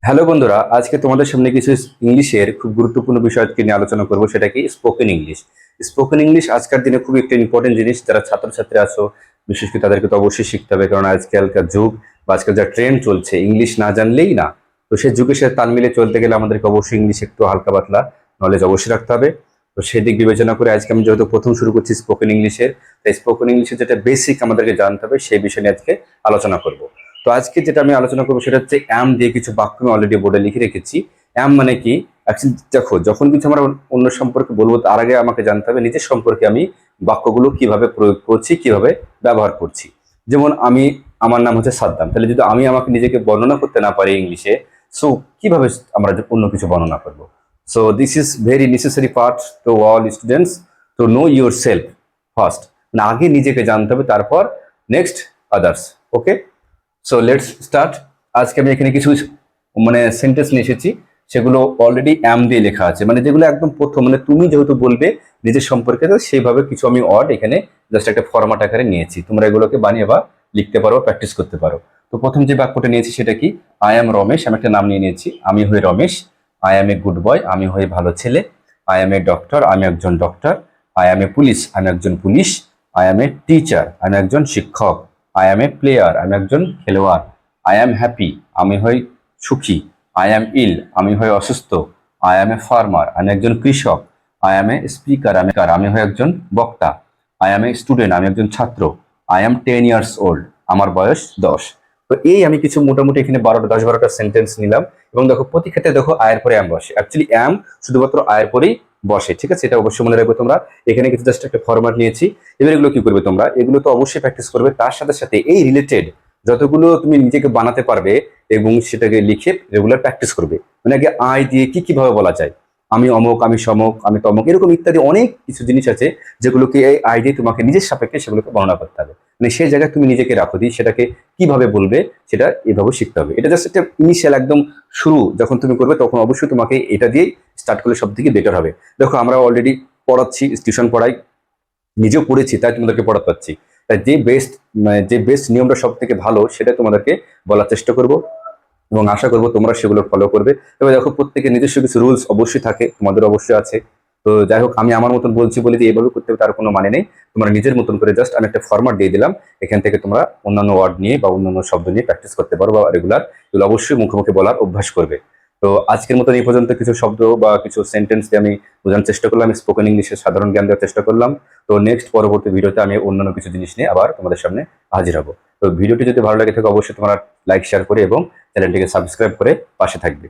Hello বন্ধুরা, আজকে তোমাদের সামনে কিছু ইংলিশের খুব গুরুত্বপূর্ণ বিষয় আজকে নিয়ে আলোচনা করবো, সেটা কি স্পোকেন ইংলিশ। স্পোকেন ইংলিশ আজকের দিনে খুবই একটা ইম্পর্টেন্ট জিনিস। যারা ছাত্রছাত্রী আছো, বিশেষ করে তাদেরকে তো অবশ্যই শিখতে হবে, কারণ আজকালকার যুগ বা আজকাল যা ট্রেন্ড চলছে, ইংলিশ না জানলেই না। তো সেই যুগের সাথে তাল মিলিয়ে চলতে গেলে আমাদেরকে অবশ্যই ইংলিশ একটু হালকা পাতলা নলেজ অবশ্যই রাখতে হবে। তো সেই দিক বিবেচনা করে আজকে আমি যেহেতু প্রথম শুরু করছি স্পোকেন ইংলিশের, তাই স্পোকেন ইংলিশের যেটা বেসিক আমাদেরকে জানতে হবে সেই বিষয় নিয়ে আজকে আলোচনা করব। তো আজকে যেটা আমি আলোচনা করবো সেটা হচ্ছে অ্যাম দিয়ে কিছু বাক্য আমি অলরেডি বোর্ডে লিখে রেখেছি। অ্যাম মানে কি? অ্যাকচুয়ালি দেখো, যখন কিছু আমরা অন্য সম্পর্কে বলবো তার আগে আমাকে জানতে হবে নিজের সম্পর্কে আমি বাক্যগুলো কিভাবে প্রয়োগ করছি, কিভাবে ব্যবহার করছি। যেমন আমার নাম হচ্ছে সাদ্দাম, তাহলে যদি আমি আমাকে নিজেকে বর্ণনা করতে না পারি ইংলিশে, সো কিভাবে আমরা অন্য কিছু বর্ণনা করবো? So this is very necessary part to all students to know your self first. মানে আগে নিজেকে জানতে হবে, তারপর next others. Okay, so let's start. আজকে আমি এখানে কিছু সেন্টেন্স নিয়ে এসেছি, সেগুলো অলরেডি অ্যাম দিয়ে লেখা আছে, মানে যেগুলো একদম প্রথম, তুমি যেহেতু বলবে নিজের সম্পর্কে, তো সেইভাবে কিছু আমি ওয়ার্ড এখানে জাস্ট একটা ফরম্যাট আকারে নিয়েছি। তোমরা এগুলোকে বানিয়ে বা লিখতে পারো, প্র্যাকটিস করতে পারো। তো প্রথম যে বাক্যটা নিয়েছি সেটা কি? I am Ramesh. আমি একটা নাম নিয়ে নিয়েছি, আমি হই Ramesh. I M a good boy. আমি হই ভালো ছেলে। I M a doctor. আমি একজন doctor. I M A police. আমি একজন police. I M a teacher. আমি একজন শিক্ষক। I M a player. আমি একজন খেলোয়াড়। I am happy. আমি হই সুখী। I am ill. আমি হই অসুস্থ। I M a farmer. আমি একজন কৃষক। I M A speaker. আমি হই একজন বক্তা। I M a student. আমি একজন ছাত্র। I am 10 years old। আমার বয়স 10। তো এই আমি কিছু মোটামুটি এখানে 10-12টা সেন্টেন্স নিলাম, এবং দেখো প্রতি ক্ষেত্রে দেখো আয়ের পরে অ্যাম বসে। অ্যাকচুয়ালি অ্যাম শুধুমাত্র আয়ের পরেই বসে, ঠিক আছে? এটা অবশ্যই মনে রাখবে তোমরা। এখানে কিছু জাস্ট একটা ফরম্যাট নিয়েছি। এবার এগুলো কি করবে তোমরা? এগুলো তো অবশ্যই প্র্যাকটিস করবে, তার সাথে সাথে এই রিলেটেড যতগুলো তুমি নিজেকে বানাতে পারবে এবং সেটাকে লিখে রেগুলার প্র্যাকটিস করবে। মানে আগে আই দিয়ে কি কিভাবে বলা যায়, আমি অমুক, আমি সমক, আমি তমক, এরকম ইত্যাদি অনেক কিছু জিনিস আছে যেগুলোকে এই আই দিয়ে তোমাকে নিজের সাপেক্ষে সেগুলোকে বর্ণনা করতে হবে। মানে সেই জায়গায় তুমি নিজেকে রাখো দিই, সেটাকে কিভাবে বলবে সেটা এভাবে শিখতে হবে। এটা জাস্ট একটা ইনিশিয়াল একদম শুরু যখন তুমি করবে, তখন অবশ্যই তোমাকে এটা দিয়ে স্টার্ট করলে সব থেকে বেটার হবে। দেখো, আমরা অলরেডি পড়াচ্ছি, টিউশন পড়াই, নিজেও পড়েছি, তাই তোমাদেরকে পড়াতে পারছি। তাই যে বেস্ট নিয়মটা সব থেকে ভালো সেটা তোমাদেরকে বলার চেষ্টা করব, এবং আশা করবো তোমরা সেগুলো ফলো করবে। তবে দেখো, প্রত্যেকের নিজস্ব কিছু রুলস অবশ্যই থাকে, তোমাদের অবশ্যই আছে। তো যাই হোক, আমি আমার মতন বলছি বলে যে এইভাবে করতে হবে তার কোনো মানে নেই। তোমরা নিজের মতন করে জাস্ট আমি একটা ফরম্যাট দিয়ে দিলাম, এখান থেকে তোমরা অন্যান্য ওয়ার্ড নিয়ে বা অন্যান্য শব্দ নিয়ে প্র্যাকটিস করতে পারো, বা রেগুলার এগুলো অবশ্যই মুখে মুখে বলার অভ্যাস করবে। তো আজকের মতন এই পর্যন্ত কিছু শব্দ বা কিছু সেন্টেন্স দিয়ে আমি বোঝানোর চেষ্টা করলাম, স্পোকেন ইংলিশের সাধারণ জ্ঞান দেওয়ার চেষ্টা করলাম। তো নেক্সট পরবর্তী ভিডিওতে আমি অন্যান্য কিছু জিনিস নিয়ে আবার তোমাদের সামনে হাজির হবো। তো ভিডিওটি যদি ভালো লাগে থাকে অবশ্যই তোমরা লাইক শেয়ার করে এবং চ্যানেলটিকে সাবস্ক্রাইব করে পাশে থাকবে।